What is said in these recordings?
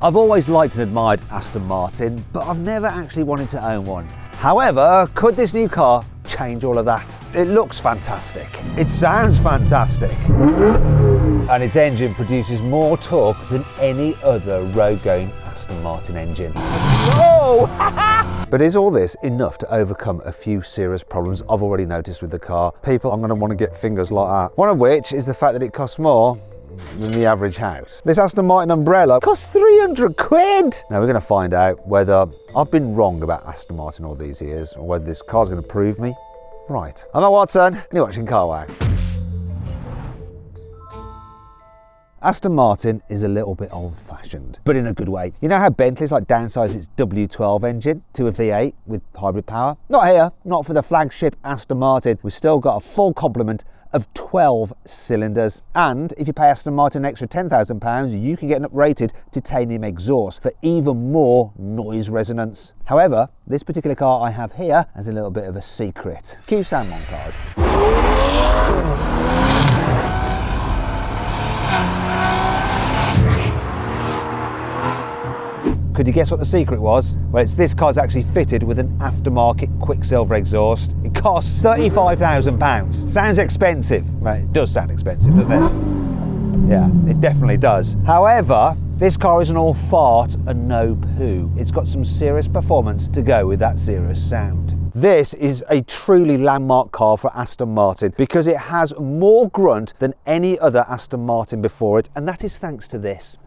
I've always liked and admired Aston Martin, but I've never actually wanted to own one. However, could this new car change all of that? It looks fantastic. It sounds fantastic. And its engine produces more torque than any other road-going Aston Martin engine. Whoa! But is all this enough to overcome a few serious problems I've already noticed with the car? People are going to want to get fingers like that. One of which is the fact that it costs more than the average house. This Aston Martin umbrella costs 300 quid! Now we're going to find out whether I've been wrong about Aston Martin all these years, or whether this car's going to prove me right. I'm Matt Watson, and you're watching Carwow. Aston Martin is a little bit old-fashioned, but in a good way. You know how Bentley's like downsized its V12 engine to a V8 with hybrid power? Not here, not for the flagship Aston Martin. We've still got a full complement of 12 cylinders. And if you pay Aston Martin an extra £10,000, you can get an uprated titanium exhaust for even more noise resonance. However, this particular car I have here has a little bit of a secret. Cue sound montage. Could you guess what the secret was? Well, it's this car's actually fitted with an aftermarket Quicksilver exhaust. It costs £35,000. Sounds expensive. Right, it does sound expensive, doesn't it? Yeah, it definitely does. However, this car isn't all fart and no poo. It's got some serious performance to go with that serious sound. This is a truly landmark car for Aston Martin because it has more grunt than any other Aston Martin before it, and that is thanks to this.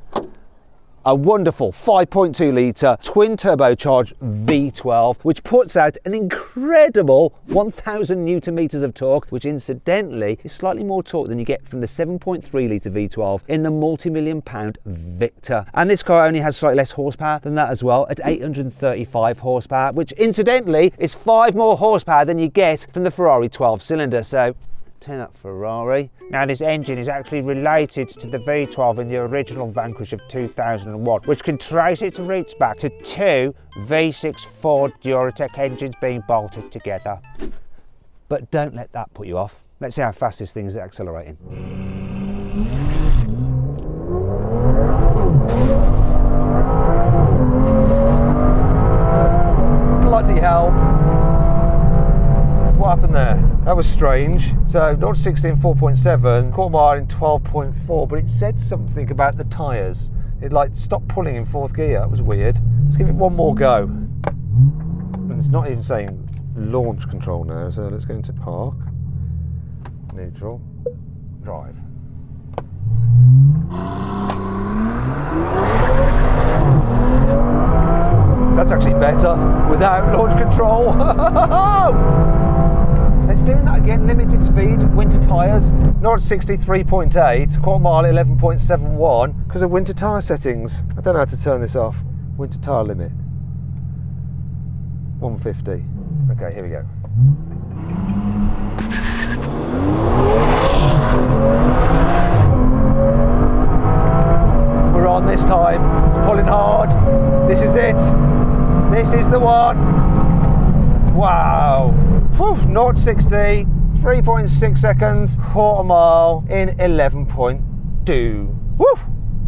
A wonderful 5.2 litre twin turbocharged V12, which puts out an incredible 1000 newton meters of torque, which incidentally is slightly more torque than you get from the 7.3 litre V12 in the multi-million pound Victor. And this car only has slightly less horsepower than that as well, at 835 horsepower, which incidentally is 5 more horsepower than you get from the Ferrari 12 cylinder. So turn that Ferrari. Now this engine is actually related to the V12 in the original Vanquish of 2001, which can trace its roots back to 2 V6 Ford Duratec engines being bolted together. But don't let that put you off. Let's see how fast this thing is accelerating. Bloody hell. What happened there? That was strange. So 0 to 60 in 4.7, quarter mile in 12.4, but it said something about the tyres. It like stopped pulling in 4th gear. That was weird. Let's give it one more go. And it's not even saying launch control now, so let's go into park, neutral, drive. That's actually better without launch control. Let's do that again, limited speed, winter tyres. 0 to 60, 3.8, quarter mile 11.71, because of winter tyre settings. I don't know how to turn this off. Winter tyre limit. 150. Okay, here we go. We're on this time. It's pulling hard. This is it. This is the one. Wow. Whew, 0 to 60, 3.6 seconds, quarter mile in 11.2. Woo!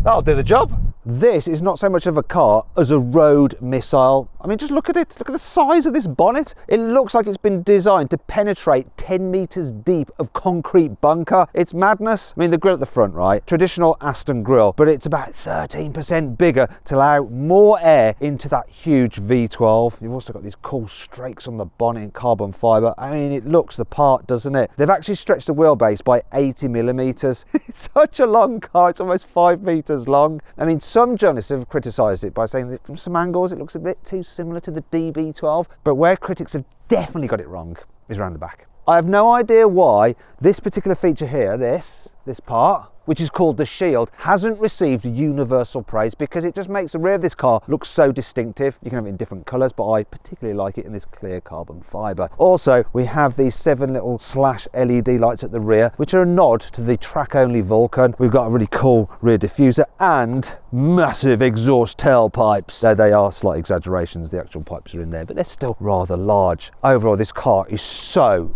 That'll do the job. This is not so much of a car as a road missile. I mean, just look at it. Look at the size of this bonnet. It looks like it's been designed to penetrate 10 meters deep of concrete bunker. It's madness. I mean, the grille at the front, right? Traditional Aston grille, but it's about 13% bigger to allow more air into that huge V12. You've also got these cool strakes on the bonnet in carbon fibre. I mean, it looks the part, doesn't it? They've actually stretched the wheelbase by 80 millimeters. It's such a long car. It's almost 5 meters long. I mean, some journalists have criticised it by saying that from some angles it looks a bit too similar to the DB12, but where critics have definitely got it wrong is around the back. I have no idea why this particular feature here, this part, which is called the shield, hasn't received universal praise because it just makes the rear of this car look so distinctive. You can have it in different colours, but I particularly like it in this clear carbon fibre. Also, we have these 7 little slash LED lights at the rear, which are a nod to the track-only Vulcan. We've got a really cool rear diffuser and massive exhaust tailpipes. So they are slight exaggerations, the actual pipes are in there, but they're still rather large. Overall, this car is so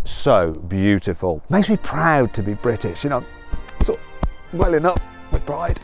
beautiful. Makes me proud to be British, you know, sort of welling up with pride.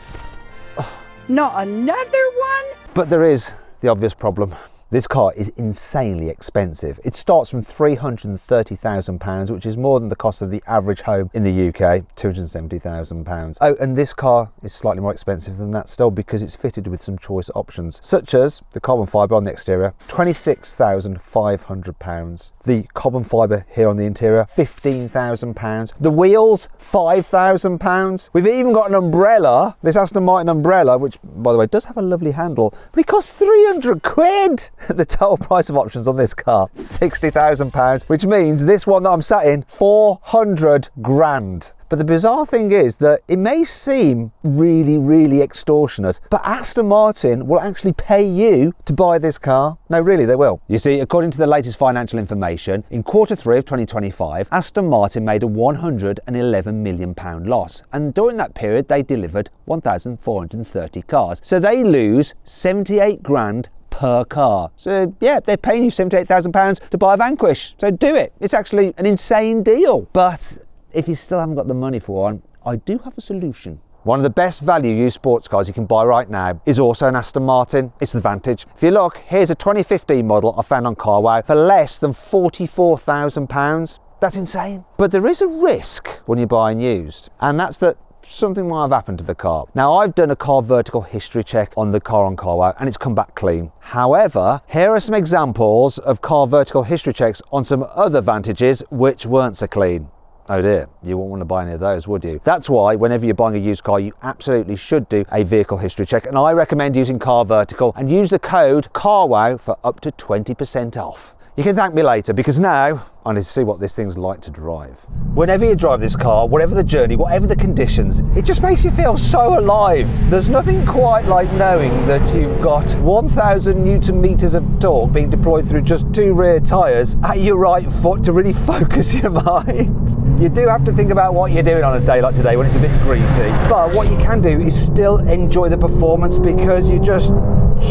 Oh, Not another one? But there is the obvious problem. This car is insanely expensive. It starts from £330,000, which is more than the cost of the average home in the UK, £270,000. Oh, and this car is slightly more expensive than that still because it's fitted with some choice options, such as the carbon fibre on the exterior, £26,500. The carbon fibre here on the interior, £15,000. The wheels, £5,000. We've even got an umbrella, this Aston Martin umbrella, which, by the way, does have a lovely handle, but it costs 300 quid. The total price of options on this car, £60,000, which means this one that I'm sat in, 400 grand. But the bizarre thing is that it may seem really, really extortionate, but Aston Martin will actually pay you to buy this car. No, really, they will. You see, according to the latest financial information, in quarter 3 of 2025, Aston Martin made a £111 million loss. And during that period, they delivered 1,430 cars. So they lose 78 grand per car. So yeah, they're paying you £78,000 to buy a Vanquish. So do it. It's actually an insane deal. But if you still haven't got the money for one, I do have a solution. One of the best value used sports cars you can buy right now is also an Aston Martin. It's the Vanquish. If you look, here's a 2015 model I found on carwow for less than £44,000. That's insane. But there is a risk when you're buying used, and that's that something might have happened to the car. Now, I've done a car vertical history check on the car on carwow and it's come back clean. However, here are some examples of car vertical history checks on some other Vanquiches which weren't so clean. Oh dear, you wouldn't want to buy any of those, would you? That's why whenever you're buying a used car, you absolutely should do a vehicle history check, and I recommend using Car Vertical and use the code CARWOW for up to 20% off. You can thank me later because now I need to see what this thing's like to drive. Whenever you drive this car, whatever the journey, whatever the conditions, it just makes you feel so alive. There's nothing quite like knowing that you've got 1,000 Newton meters of torque being deployed through just 2 rear tyres at your right foot to really focus your mind. You do have to think about what you're doing on a day like today when it's a bit greasy, but what you can do is still enjoy the performance because you just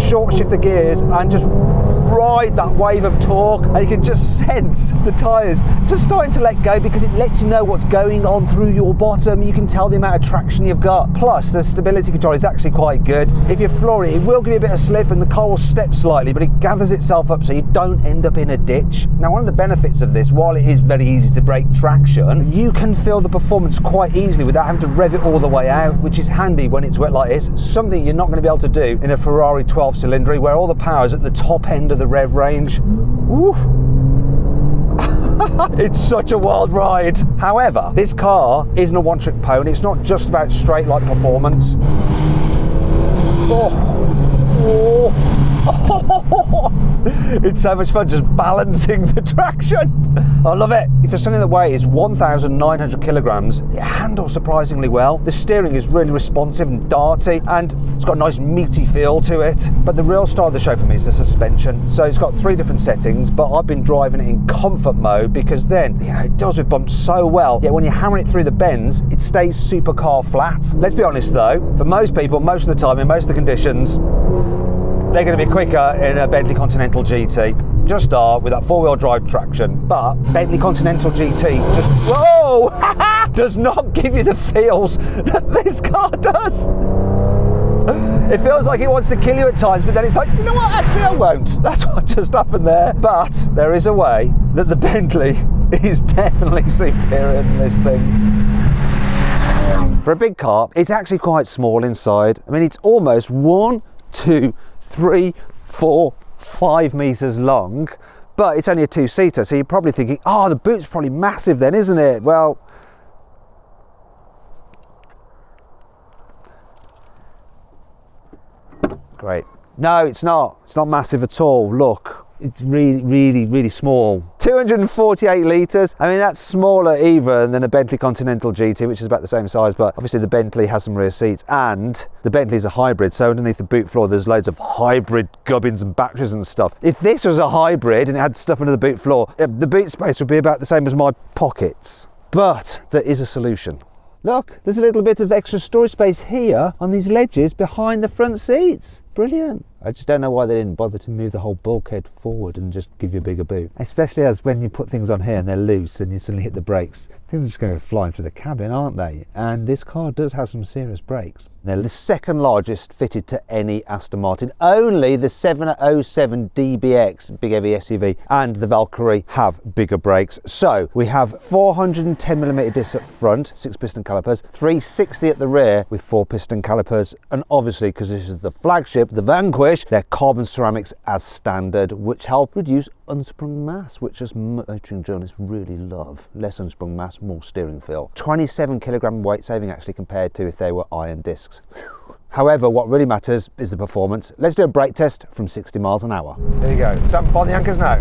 short shift the gears and just ride that wave of torque, and you can just sense the tyres just starting to let go because it lets you know what's going on through your bottom. You can tell the amount of traction you've got. Plus, the stability control is actually quite good. If you floor it, it will give you a bit of slip and the car will step slightly, but it gathers itself up so you don't end up in a ditch. Now, one of the benefits of this, while it is very easy to brake traction, you can feel the performance quite easily without having to rev it all the way out, which is handy when it's wet like this. Something you're not going to be able to do in a Ferrari 12 cylinder where all the power is at the top end of the rev range. Woo. It's such a wild ride. However, this car isn't a one-trick pony. It's not just about straight line performance. It's so much fun just balancing the traction. I love it. For something that weighs 1,900 kilograms, it handles surprisingly well. The steering is really responsive and darty, and it's got a nice meaty feel to it. But the real star of the show for me is the suspension. So it's got 3 different settings, but I've been driving it in comfort mode because then, it deals with bumps so well. Yet when you hammer it through the bends, it stays supercar flat. Let's be honest though, for most people, most of the time, in most of the conditions, they're going to be quicker in a Bentley Continental GT. Just are, with that 4-wheel drive traction. But Bentley Continental GT just, whoa, does not give you the feels that this car does. It feels like it wants to kill you at times, but then it's like, do you know what, actually I won't. That's what just happened there. But there is a way that the Bentley is definitely superior than this thing. For a big car, it's actually quite small inside. I mean, it's almost 1, 2, 3, 4, 5 meters long, but it's only a 2-seater, so you're probably thinking, oh, the boot's probably massive then, isn't it? Well, great. No, it's not. It's not massive at all. Look, it's really, really, really small. 248 litres. I mean, that's smaller even than a Bentley Continental GT, which is about the same size, but obviously the Bentley has some rear seats, and the Bentley's a hybrid, so underneath the boot floor there's loads of hybrid gubbins and batteries and stuff. If this was a hybrid and it had stuff under the boot floor, the boot space would be about the same as my pockets. But there is a solution. Look, there's a little bit of extra storage space here on these ledges behind the front seats. brilliant. I just don't know why they didn't bother to move the whole bulkhead forward and just give you a bigger boot. Especially as when you put things on here and they're loose and you suddenly hit the brakes, things are just going to fly through the cabin, aren't they? And this car does have some serious brakes. They're the second largest fitted to any Aston Martin. Only the 707 DBX, big heavy SUV, and the Valkyrie have bigger brakes. So we have 410mm discs up front, 6-piston calipers, 360 at the rear with 4-piston calipers, and obviously, because this is the flagship, the Vanquish, they're carbon ceramics as standard, which help reduce unsprung mass, which us motoring journalists really love. Less unsprung mass, more steering feel. 27 kilogram weight saving actually compared to if they were iron discs. Whew. However, what really matters is the performance. Let's do a brake test from 60 miles an hour. There you go. Is that on the anchors now?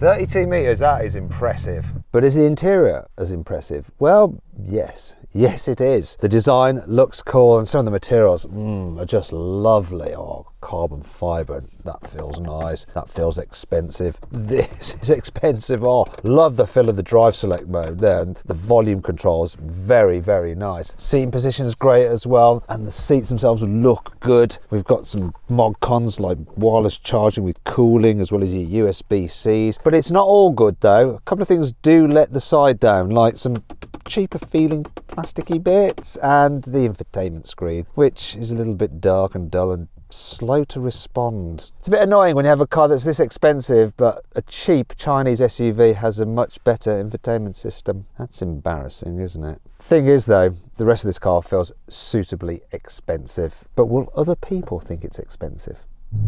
32 metres, that is impressive. But is the interior as impressive? Well, yes. Yes, it is. The design looks cool and some of the materials are just lovely. Oh, carbon fibre, that feels nice. That feels expensive. This is expensive. Oh, love the feel of the drive select mode there, and the volume controls, very, very nice. Seating position is great as well, and the seats themselves look good. We've got some mod cons like wireless charging with cooling as well as your USB-Cs. But it's not all good though. A couple of things do let the side down, like some cheaper feeling plasticky bits and the infotainment screen, which is a little bit dark and dull and slow to respond. It's a bit annoying when you have a car that's this expensive but a cheap Chinese SUV has a much better infotainment system. That's embarrassing, isn't it? Thing is though, the rest of this car feels suitably expensive, but will other people think it's expensive?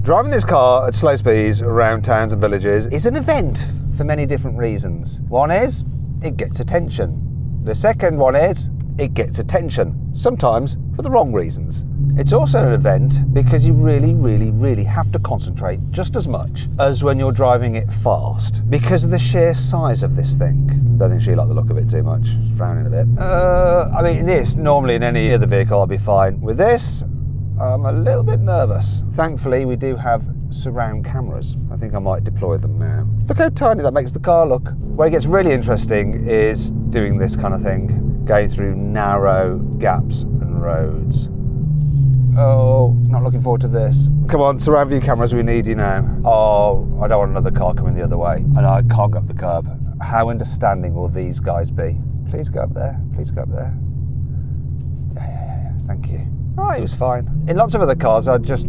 Driving this car at slow speeds around towns and villages is an event for many different reasons. One is, it gets attention. The second one is, it gets attention, sometimes for the wrong reasons. It's also an event because you really, really, really have to concentrate just as much as when you're driving it fast because of the sheer size of this thing. Don't think she liked the look of it too much, she's frowning a bit. I mean, this, normally in any other vehicle I'll be fine. With this, I'm a little bit nervous. Thankfully, we do have surround cameras. I think I might deploy them now. Look how tiny that makes the car look. Where it gets really interesting is doing this kind of thing, going through narrow gaps and roads. Oh, not looking forward to this. Come on, surround view cameras, we need you now. Oh, I don't want another car coming the other way. And I can't go up the curb. How understanding will these guys be? Please go up there, please go up there. Yeah, thank you. Oh, he was fine. In lots of other cars, I'd just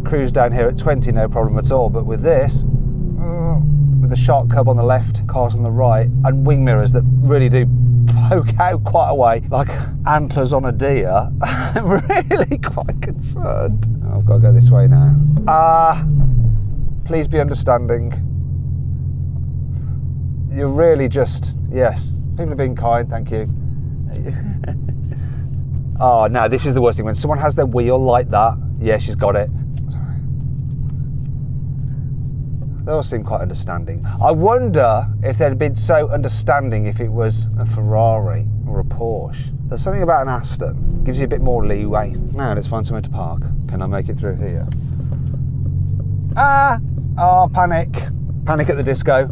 cruise down here at 20, no problem at all. But with this, with the sharp curb on the left, cars on the right, and wing mirrors that really do poke out quite a way, like antlers on a deer, I'm really quite concerned. Oh, I've got to go this way now. Please be understanding. You're really just, yes, people have been kind, thank you. Oh no, this is the worst thing, when someone has their wheel like that. Yeah, she's got it. Sorry. They all seem quite understanding. I wonder if they'd been so understanding if it was a Ferrari or a Porsche. There's something about an Aston, gives you a bit more leeway. Now let's find somewhere to park. Can I make it through here? Oh, panic. Panic at the disco.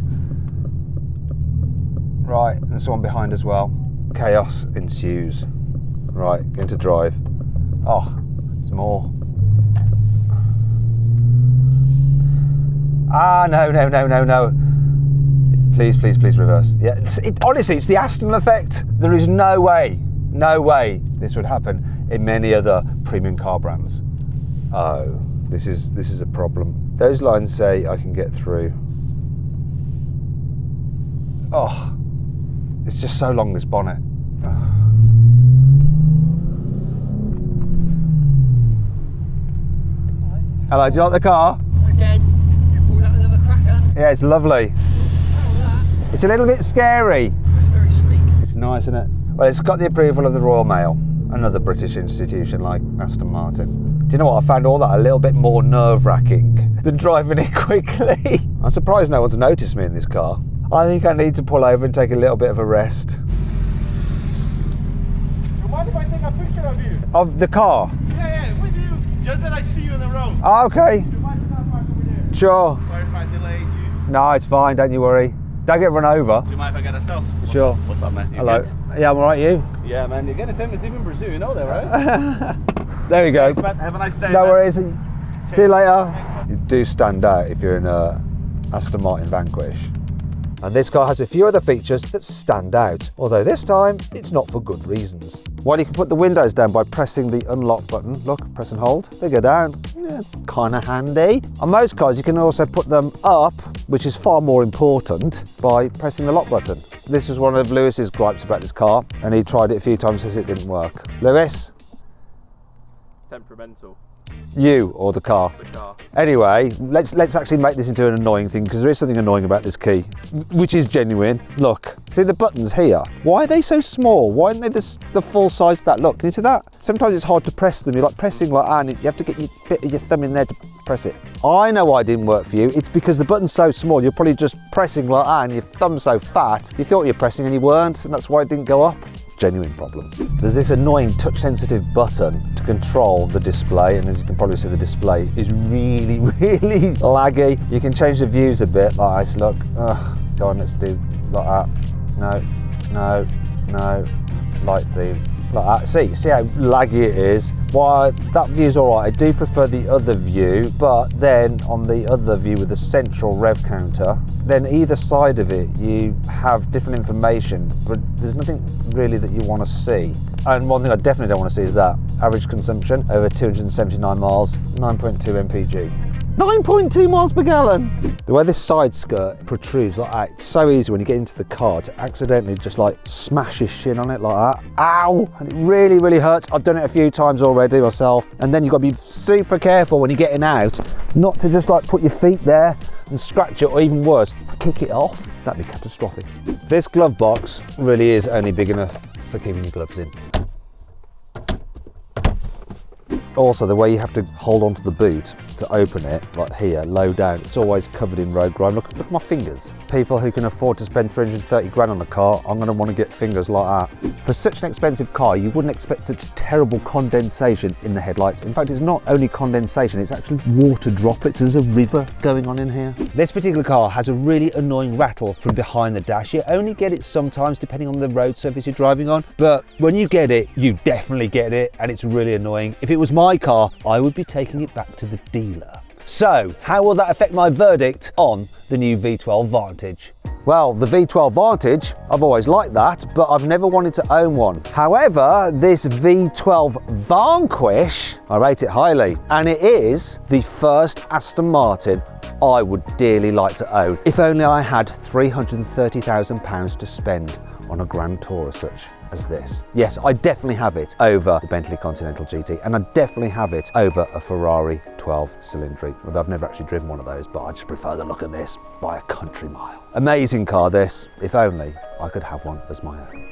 Right, there's someone behind as well. Chaos ensues. Right, going to drive. Oh, there's more. No. Please reverse. Yeah, honestly, it's the Aston effect. There is no way this would happen in many other premium car brands. Oh, this is a problem. Those lines say I can get through. Oh, it's just so long, this bonnet. Oh. Hello, do you like the car? Again, you pulled out another cracker. Yeah, it's lovely. It's a little bit scary. It's very sleek. It's nice, isn't it? Well, it's got the approval of the Royal Mail, another British institution like Aston Martin. Do you know what? I found all that a little bit more nerve-wracking than driving it quickly. I'm surprised no one's noticed me in this car. I think I need to pull over and take a little bit of a rest. Do you mind if I take a picture of you? Of the car? Yeah, with you. Just that I see you on the road. Oh, okay. Do you mind if I park over there? Sure. Sorry if I delayed you. No, it's fine, don't you worry. Don't get run over. Do you mind if I get a selfie? Sure. What's up, man? You Hello. good? Yeah, I'm alright, you? Yeah, man. You're getting famous even in Brazil, you know that, right? There we go. Have a nice day. No man. worries. See you later. You do stand out if you're in a Aston Martin Vanquish. And this car has a few other features that stand out, although this time it's not for good reasons. While you can put the windows down by pressing the unlock button, look, press and hold, they go down. Yeah, kind of handy. On most cars you can also put them up, which is far more important, by pressing the lock button. This was one of Lewis's gripes about this car, and he tried it a few times, says it didn't work. Lewis? Temperamental. You or the car? The car. Anyway, let's actually make this into an annoying thing, because there is something annoying about this key, which is genuine. Look, see the buttons here? Why are they so small? Why aren't they the full size of that? Look, can you see that? Sometimes it's hard to press them. You're like pressing like that, and you have to get your bit of your thumb in there to press it. I know why it didn't work for you. It's because the button's so small, you're probably just pressing like that, and your thumb's so fat, you thought you were pressing and you weren't, and that's why it didn't go up. Genuine problem. There's this annoying touch-sensitive button to control the display, and as you can probably see, the display is really, really laggy. You can change the views a bit, like this. Look, go on, let's do like that. No, light theme, like that. See how laggy it is? Why, that view's all right. I do prefer the other view, but then on the other view with the central rev counter, then either side of it you have different information, but there's nothing really that you want to see. And one thing I definitely don't want to see is that average consumption over 279 miles, 9.2 mpg. 9.2 miles per gallon. The way this side skirt protrudes like that, it's so easy when you get into the car to accidentally just like smash your shin on it like that. Ow! And it really, really hurts. I've done it a few times already myself. And then you've got to be super careful when you're getting out, not to just like put your feet there and scratch it, or even worse, kick it off. That'd be catastrophic. This glove box really is only big enough for keeping your gloves in. Also, the way you have to hold onto the boot to open it, like here, low down, it's always covered in road grime. Look at my fingers. People who can afford to spend 330 grand on a car, I'm gonna want to get fingers like that. For such an expensive car, you wouldn't expect such terrible condensation in the headlights. In fact, it's not only condensation, it's actually water droplets. There's a river going on in here. This particular car has a really annoying rattle from behind the dash. You only get it sometimes depending on the road surface you're driving on, but when you get it, you definitely get it, and it's really annoying. If it was my car, I would be taking it back to the dealer. So, how will that affect my verdict on the new V12 Vantage? Well, the V12 Vantage, I've always liked that, but I've never wanted to own one. However, this V12 Vanquish, I rate it highly, and it is the first Aston Martin I would dearly like to own, if only I had £330,000 to spend on a Grand Tourer such as this. Yes, I definitely have it over the Bentley Continental GT, and I definitely have it over a Ferrari 12 cylindric, although I've never actually driven one of those, but I just prefer the look of this by a country mile. Amazing car this, if only I could have one as my own.